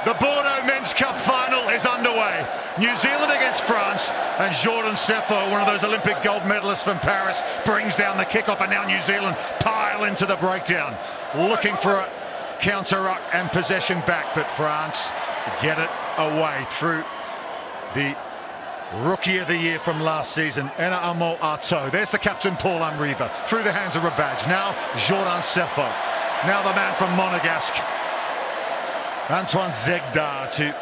The Bordeaux Men's Cup final is underway. New Zealand against France, and Jordan Sefo, one of those Olympic gold medalists from Paris, brings down the kickoff, and now New Zealand pile into the breakdown, looking for a counter-ruck and possession back, but France get it away through the Rookie of the Year from last season, Ena Amo Arto. There's the captain, Paul-Henri Riva, through the hands of Rebadge. Now Jordan Sefo. Now the man from Monegasque, Antoine Zegdar, to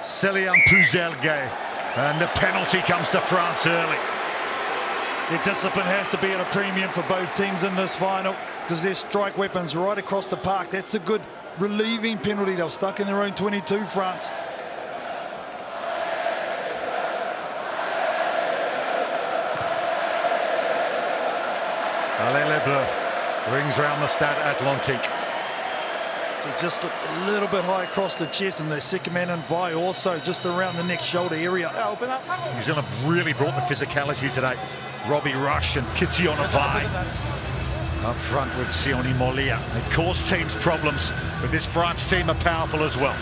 Célian Puzelge. And the penalty comes to France early. The discipline has to be at a premium for both teams in this final, because there's strike weapons right across the park. That's a good relieving penalty. They were stuck in their own 22, France. I Les Bleus rings round the Stade Atlantique. So just looked a little bit high across the chest, and the second man in Vi also just around the neck shoulder area. New Zealand really brought the physicality today. Robbie Rush and Kitiona Vi up front with Sione Molia. They cause teams problems, but this France team are powerful as well.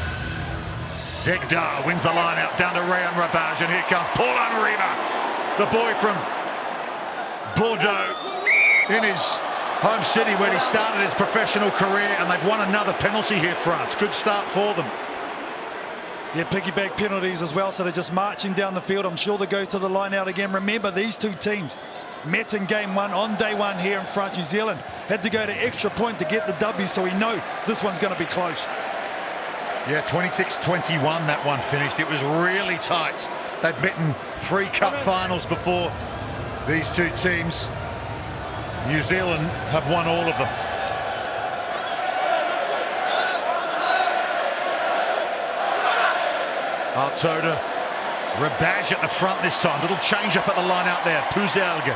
Zegdar wins the line out down to Rayan Rebadge, and here comes Paul-Henri Riva, the boy from Bordeaux, in his home city where he started his professional career, and they've won another penalty here, France. Good start for them. Yeah, piggyback penalties as well, so they're just marching down the field. I'm sure they go to the line out again. Remember, these two teams met in game one on day one here in France. New Zealand had to go to extra point to get the W, so we know this one's going to be close. Yeah, 26-21 that one finished. It was really tight. They'd bitten 3 cup finals before, these two teams. New Zealand have won all of them. Artoda, Rebadge at the front this time. Little change up at the line out there. Puzelge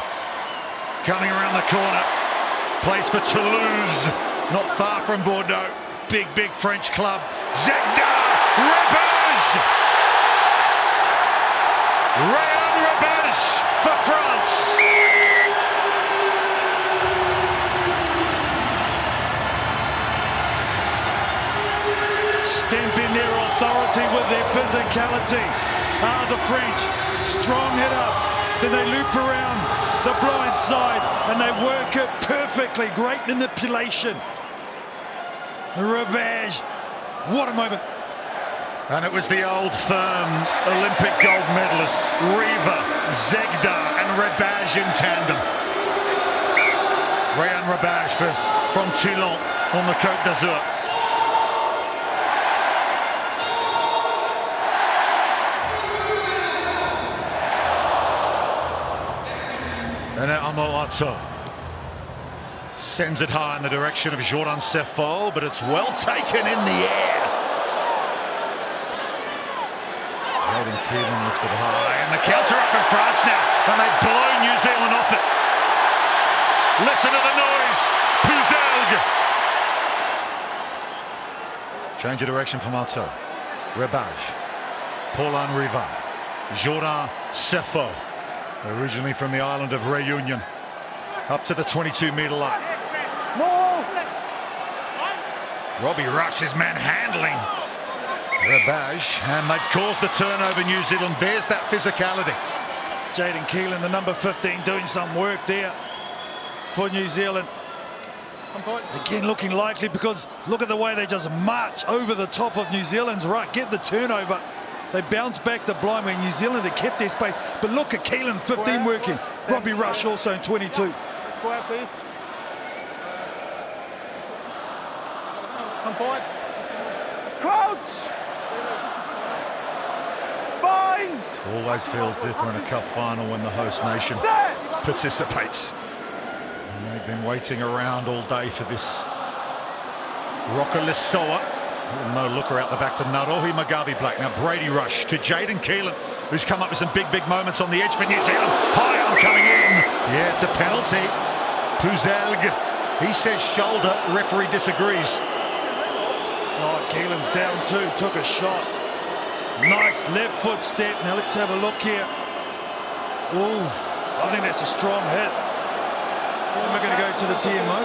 coming around the corner. Plays for Toulouse, not far from Bordeaux. Big French club. Zegdar, Rebadge! Rayan Rebadge for France. Stamping their authority with their physicality. The French, strong head up, then they loop around the blind side and they work it perfectly. Great manipulation. Rebadge, what a moment. And it was the old firm Olympic gold medalist Riva, Zegdar and Rebadge in tandem. Rayan Rebadge from Toulon on the Côte d'Azur. And Amo Arto sends it high in the direction of Jordan Sefo, but it's well taken in the air. Jaden Keelan lifted high, and the counter up in France now, and they blow New Zealand off it. Listen to the noise, Puzelge. Change of direction from Arto. Rebadge, Paul-Henri Riva, Jordan Sefo. Originally from the island of Réunion, up to the 22-meter line. No! Robbie Rush is manhandling Rebadge, and they've caused the turnover, New Zealand. There's that physicality. Jaden Keelan, the number 15, doing some work there for New Zealand. Again, looking likely, because look at the way they just march over the top of New Zealand's ruck, get the turnover. They bounce back the blind where New Zealand had kept their space. But look at Keelan, 15 working. Robbie Rush also in 22. Square, please. Come forward. Crouch! Bind! Always feels different in a cup final when the host nation participates. And they've been waiting around all day for this Rockerless Soa. No looker out the back to Narohi Magavi Black. Now Brady Rush to Jaden Keelan, who's come up with some big moments on the edge for New Zealand. High arm coming in. Yeah, it's a penalty. Puzelge, he says shoulder. Referee disagrees. Oh, Keelan's down too, took a shot. Nice left foot step. Now let's have a look here. Ooh, I think that's a strong hit. And we're going to go to the TMO.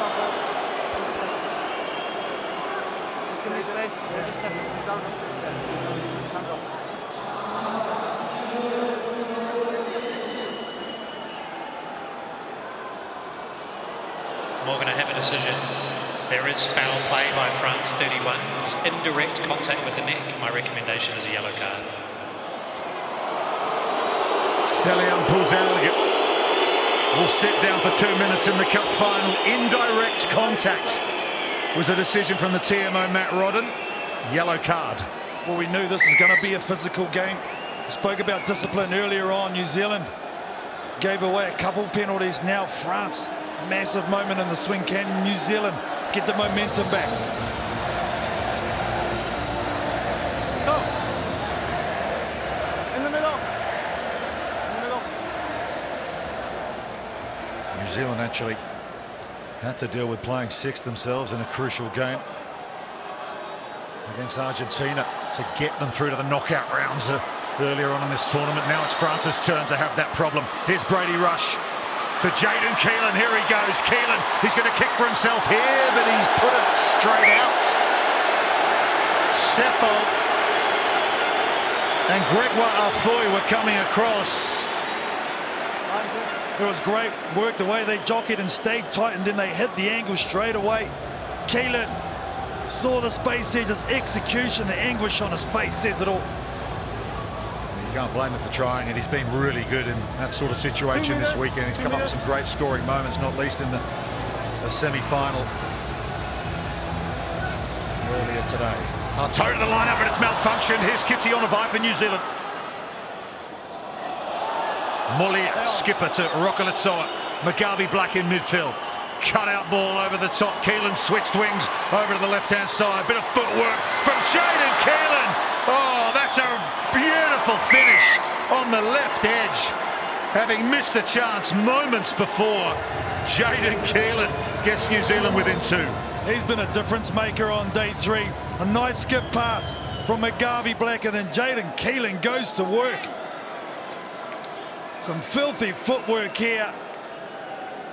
space. Yeah, just check. He's down. Hands off. We're going to have a decision. There is foul play by France, 31. It's indirect contact with the neck. My recommendation is a yellow card. Celian Puzelga will sit down for 2 minutes in the cup final. Indirect contact was a decision from the TMO Matt Rodden. Yellow card. Well, we knew this was going to be a physical game. We spoke about discipline earlier on. New Zealand gave away a couple penalties. Now France, massive moment in the swing. Can New Zealand get the momentum back? Let's go. In the middle. In the middle. New Zealand actually had to deal with playing six themselves in a crucial game against Argentina to get them through to the knockout rounds earlier on in this tournament. Now it's France's turn to have that problem. Here's Brady Rush to Jaden Keelan. Here he goes. Keelan, he's going to kick for himself here, but he's put it straight out. Seppo and Gregoire Afoy were coming across. It was great work the way they jockeyed and stayed tight, and then they hit the angle straight away. Keelan saw the space there, just execution, the anguish on his face says it all. You can't blame him for trying it. He's been really good in that sort of situation this weekend. He's come up with some great scoring moments, not least in the semi-final earlier today. Toe to the line-up, but it's malfunctioned. Here's Kitty Onavai for New Zealand. Molia, skipper to Rokalisoa. McGarvey Black in midfield. Cut-out ball over the top. Keelan switched wings over to the left-hand side. Bit of footwork from Jaden Keelan. Oh, that's a beautiful finish on the left edge. Having missed the chance moments before, Jaden Keelan gets New Zealand within two. He's been a difference maker on day three. A nice skip pass from McGarvey Black, and then Jaden Keelan goes to work. Some filthy footwork here.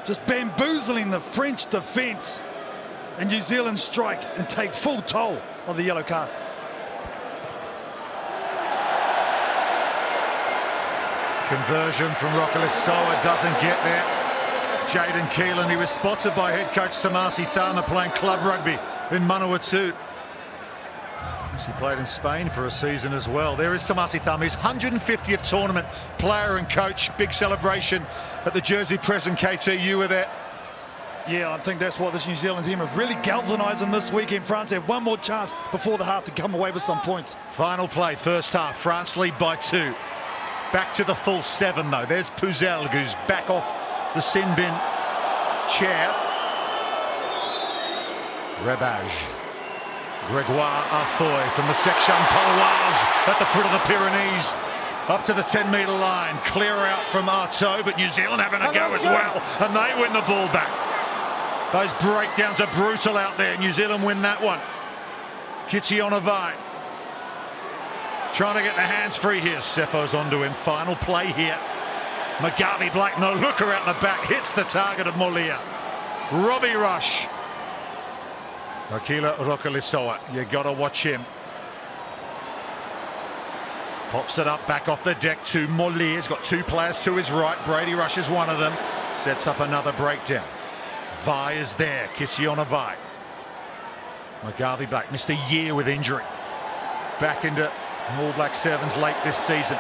Just bamboozling the French defence. And New Zealand strike and take full toll of the yellow card. Conversion from Rokalisoa doesn't get there. Jaden Keelan, he was spotted by head coach Tamasi Thama playing club rugby in Manawatu. He played in Spain for a season as well. There is Tamasi Thama, his 150th tournament player and coach. Big celebration at the Jersey Present. KT, you were there. Yeah, I think that's what this New Zealand team have really galvanised them this weekend. France have one more chance before the half to come away with some points. Final play, first half. France lead by 2. Back to the full 7 though. There's Puzel, who's back off the sin bin chair. Rebage. Gregoire Afoy from the section Paloise at the foot of the Pyrenees. Up to the 10-metre line. Clear out from Artaud, but New Zealand having a go as well. And they win the ball back. Those breakdowns are brutal out there. New Zealand win that one. Kitty Onavai trying to get the hands free here. Seppo's onto him. Final play here. McGarvey Black, no looker out the back. Hits the target of Molia. Robbie Rush. Akila Rokalisoa, you gotta watch him. Pops it up back off the deck to Molia. He's got 2 players to his right. Brady Rush is one of them. Sets up another breakdown. Vi is there. Kitty Onavai. McGarvey Black missed a year with injury. Back into All Black Sevens late this season.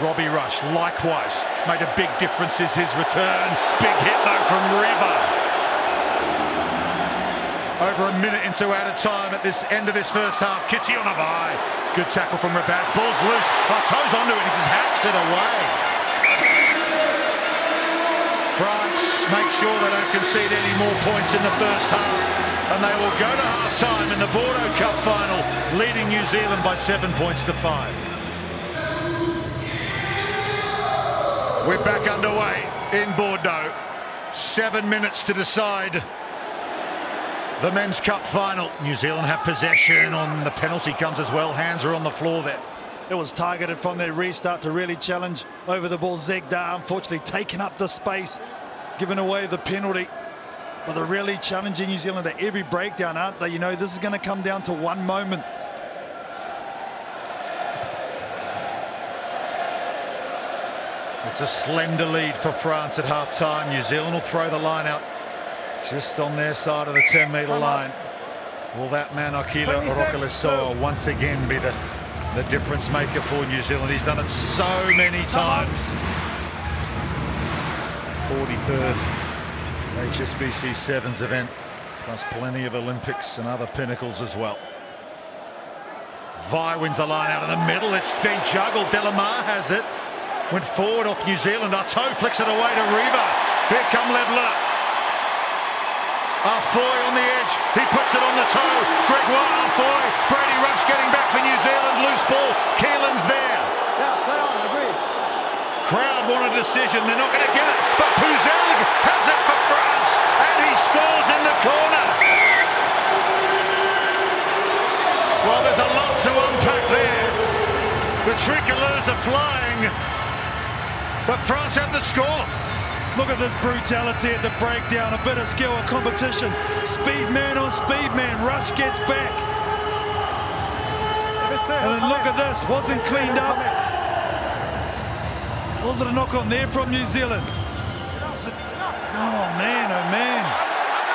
Robbie Rush likewise made a big difference is his return. Big hit though from River. Over a minute into added time at this end of this first half. Kitty Onavai. Good tackle from Rebaz. Ball's loose. Toes onto it. He just hacks it away. France make sure they don't concede any more points in the first half. And they will go to half-time in the Bordeaux Cup final, leading New Zealand by 7 points to 5. We're back underway in Bordeaux. 7 minutes to decide the Men's Cup final. New Zealand have possession on the penalty comes as well. Hands are on the floor there. It was targeted from their restart to really challenge over the ball. Zegda unfortunately taking up the space, giving away the penalty. But they're really challenging New Zealand at every breakdown, aren't they? You know, this is going to come down to one moment. It's a slender lead for France at half-time. New Zealand will throw the line out just on their side of the 10-metre line. Will that man, Akila Rokalesoa, once again be the difference maker for New Zealand? He's done it so many times. 43rd HSBC Sevens event, plus plenty of Olympics and other pinnacles as well. Vi wins the line out in the middle. It's been juggled. Delamar has it. Went forward off New Zealand. Artaud flicks it away to Reva. Here come Les Bleus. Arfoy on the edge. He puts it on the toe. Gregoire Arfoy. Brady Rush getting back for New Zealand. Loose ball. Keelan's there. Yeah, play on, agree. Crowd want a decision. They're not going to get it. But Puzel has it for France. And he scores in the corner. Well, there's a lot to unpack there. The tricolores are flying. But France have the score. Look at this brutality at the breakdown, a bit of skill, a competition. Speed man on speed man, Rush gets back. And then look at this, wasn't cleaned up. Was it a knock on there from New Zealand? Oh man,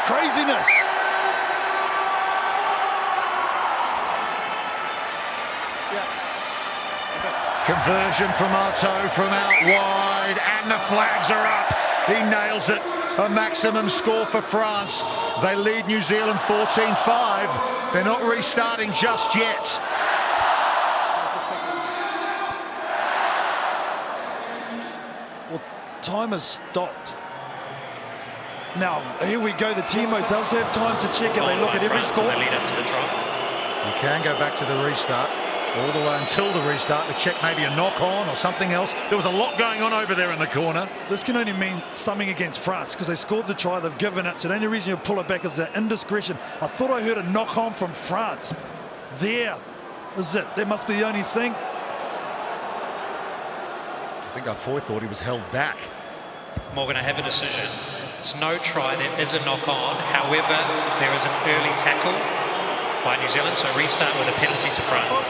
craziness. Conversion from Artaud from out wide, and the flags are up. He nails it. A maximum score for France. They lead New Zealand 14-5. They're not restarting just yet. Well, time has stopped. Now, here we go. The Timo does have time to check it. They look at every score. They lead up to the drop. You can go back to the restart. All the way until the restart to check maybe a knock-on or something else. There was a lot going on over there in the corner. This can only mean something against France because they scored the try, they've given it. So the only reason you pull it back is that indiscretion. I thought I heard a knock-on from France. There is it. That must be the only thing. I think Arfoy thought he was held back. Morgan, I have a decision. It's no try, there is a knock-on. However, there is an early tackle by New Zealand, so restart with a penalty to France.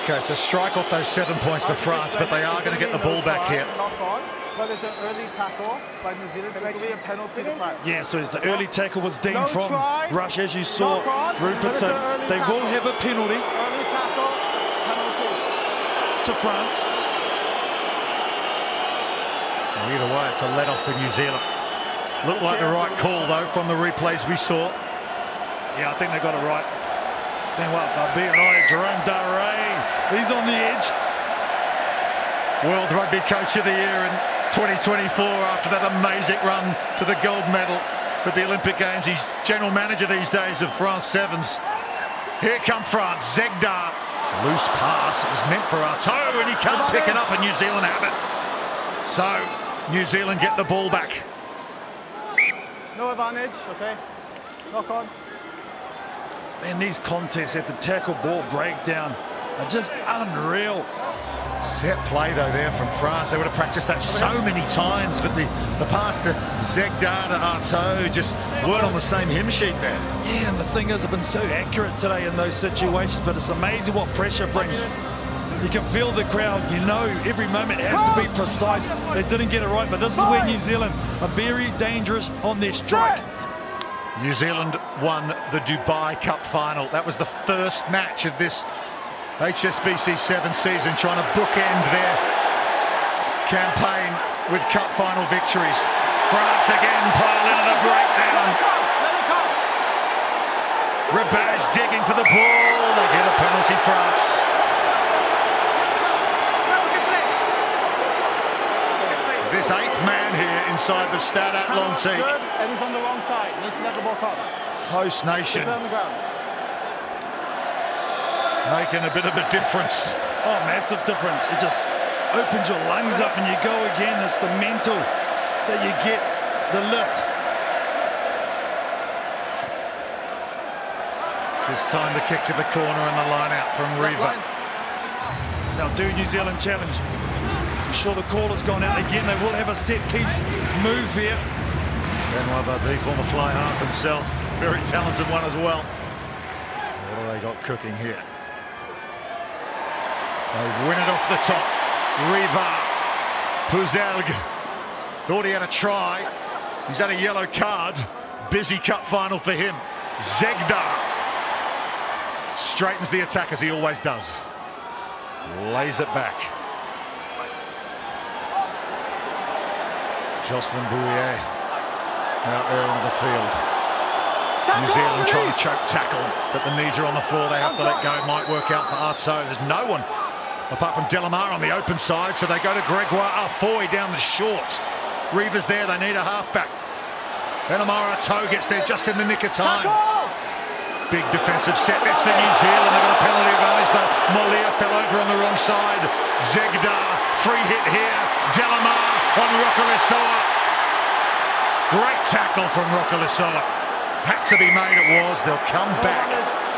Okay, so strike off those 7 points for France, but they are going to get the ball back here. But there's an early tackle by New Zealand, so it's a penalty to France. Yeah, so the early tackle was deemed from Rush, as you saw, Rupert, so they will have a penalty. Early tackle, penalty to France. Well, either way, it's a let-off for New Zealand. Looked like the right call, though, from the replays we saw. Yeah, I think they got it right. Then what? B&I, Jerome Darray, he's on the edge. World Rugby Coach of the Year in 2024 after that amazing run to the gold medal with the Olympic Games. He's general manager these days of France Sevens. Here come France, Zegdar. Loose pass, it was meant for Artaud and he can't pick it up and New Zealand have it. So, New Zealand get the ball back. No advantage, okay. Knock on. Man, these contests at the tackle ball breakdown are just unreal. Set play though there from France. They would have practiced that so many times, but the pass to Zegdar to Artaud just weren't on the same hymn sheet there. Yeah, and the thing is, I've been so accurate today in those situations, but it's amazing what pressure brings. You can feel the crowd, you know every moment has to be precise. They didn't get it right, but this is where New Zealand are very dangerous on their strike. New Zealand won the Dubai Cup final. That was the first match of this HSBC Sevens season, trying to bookend their campaign with cup final victories. France again pile into the breakdown. Rebage digging for the ball. They get a penalty, France. This eighth man here inside the Stade Atlantique. And he's on the wrong side. Needs to let the ball come. Host nation. It's on the ground. Making a bit of a difference. Oh, massive difference. It just opens your lungs up and you go again. It's the mental that you get, the lift. This time the kick to the corner and the line out from Reva. Now do New Zealand challenge. I'm sure the call has gone out again. They will have a set piece move here. Benoit Barbie, former fly half himself, very talented one as well. What have they got cooking here? They win it off the top. Riva, Puzelg, thought he had a try. He's had a yellow card. Busy cup final for him. Zegda straightens the attack as he always does. Lays it back. Jocelyn Bouillet out there on the field. New Zealand trying to choke tackle, but the knees are on the floor. They have to let go. Might work out for Artaud. There's no one apart from Delamar on the open side, so they go to Gregoire Afoy down the short. Reva's there. They need a halfback. Delamar Artaud gets there just in the nick of time. Big defensive set. That's for New Zealand. They've got a penalty advantage, though. Molia fell over on the wrong side. Zegda, free hit here. Delamar on Roccolisoa. Great tackle from Roccolisoa. Had to be made, it was. They'll come back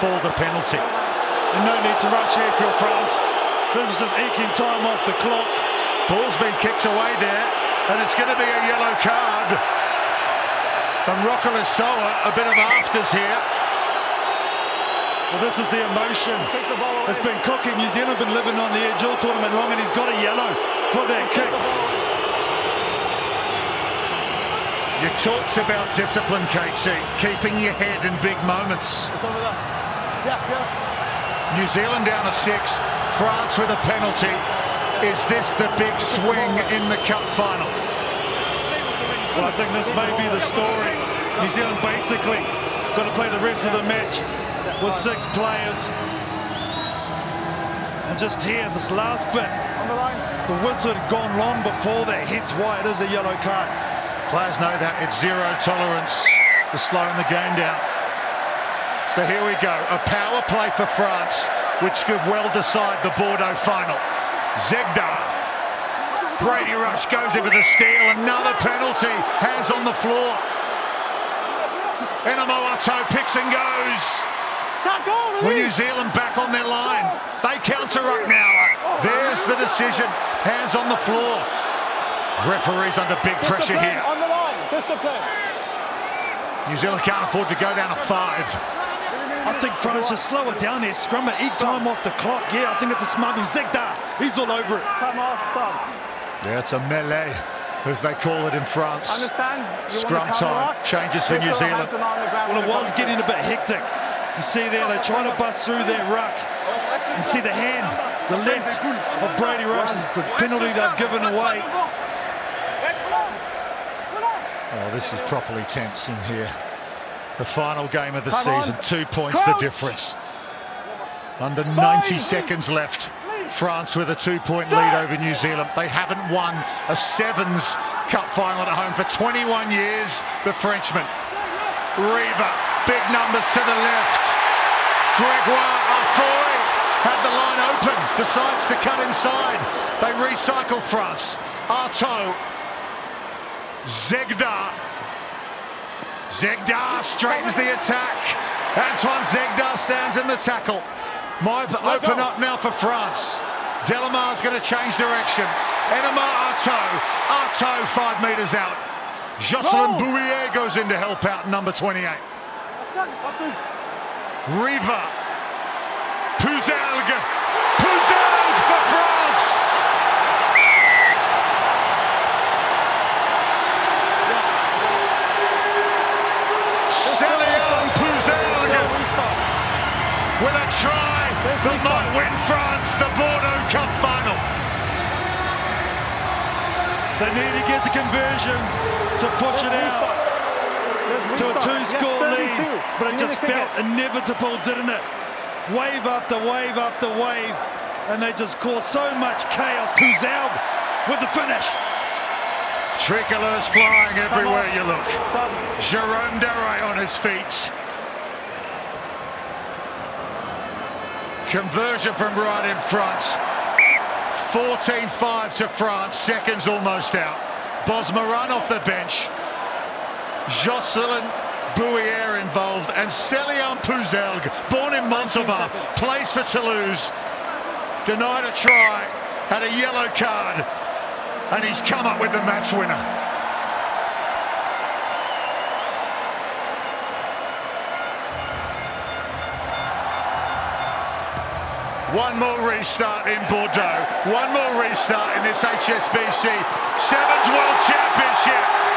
for the penalty. And no need to rush here for France. This is just eking time off the clock. Ball's been kicked away there, and it's going to be a yellow card. And Roccolisoa, a bit of afters here. Well, this is the emotion that's been cooking. New Zealand have been living on the edge all tournament long, and he's got a yellow for that kick. You talked about discipline, KC, keeping your head in big moments. New Zealand down to 6, France with a penalty. Is this the big swing in the cup final? Well, I think this may be the story. New Zealand basically got to play the rest of the match with 6 players. And just here, this last bit, the whistle had gone long before that, hence why it is a yellow card. Players know that it's zero tolerance for slowing the game down. So here we go, a power play for France, which could well decide the Bordeaux final. Zegda, Brady Rush goes in for the steal, another penalty, hands on the floor. Enamoato picks and goes. With New Zealand back on their line, they counter up now. There's the decision, hands on the floor. Referee's under big pressure here. On the line, discipline. New Zealand can't afford to go down to 5. I think France should slow it down here, scrum it, eat time off the clock. Yeah, I think it's a smart move. Zegda, he's all over it. Time off, subs. Yeah, it's a melee, as they call it in France. Understand? Scrum time changes for New Zealand. Well, it was getting a bit hectic. You see there, they're trying to bust through their ruck. And see the hand, the left of Brady Rush is the penalty they've given away. Oh, this is properly tense in here. The final game of the season, 2 points the difference. Under 90 seconds left. France with a 2-point lead over New Zealand. They haven't won a Sevens Cup final at home for 21 years, the Frenchmen. Riva, big numbers to the left. Gregoire Afoy had the line open, decides to cut inside. They recycle France. Artaud, Zegda. Zegda straightens the attack. Antoine Zegda stands in the tackle. Might open up now for France. Delamar's going to change direction. Enema Artaud 5 metres out. Jocelyn Bouillet goes in to help out, number 28. Riva. Puzelg for France. Céline Puzelg with a try that might win France the Bordeaux Cup final. They need to get the conversion to push it out to a 2-score lead, but it just felt inevitable, didn't it? Wave after wave after wave, and they just caused so much chaos. Puzelg with the finish. Tricolours flying everywhere you look. Jérôme Deray on his feet. Conversion from right in front. 14-5 to France, seconds almost out. Bosmaran off the bench. Jocelyn Bouillet involved, and Céline Puzelg, born in Montauban, plays for Toulouse. Denied a try, had a yellow card, and he's come up with the match winner. One more restart in Bordeaux. One more restart in this HSBC Sevens World Championship.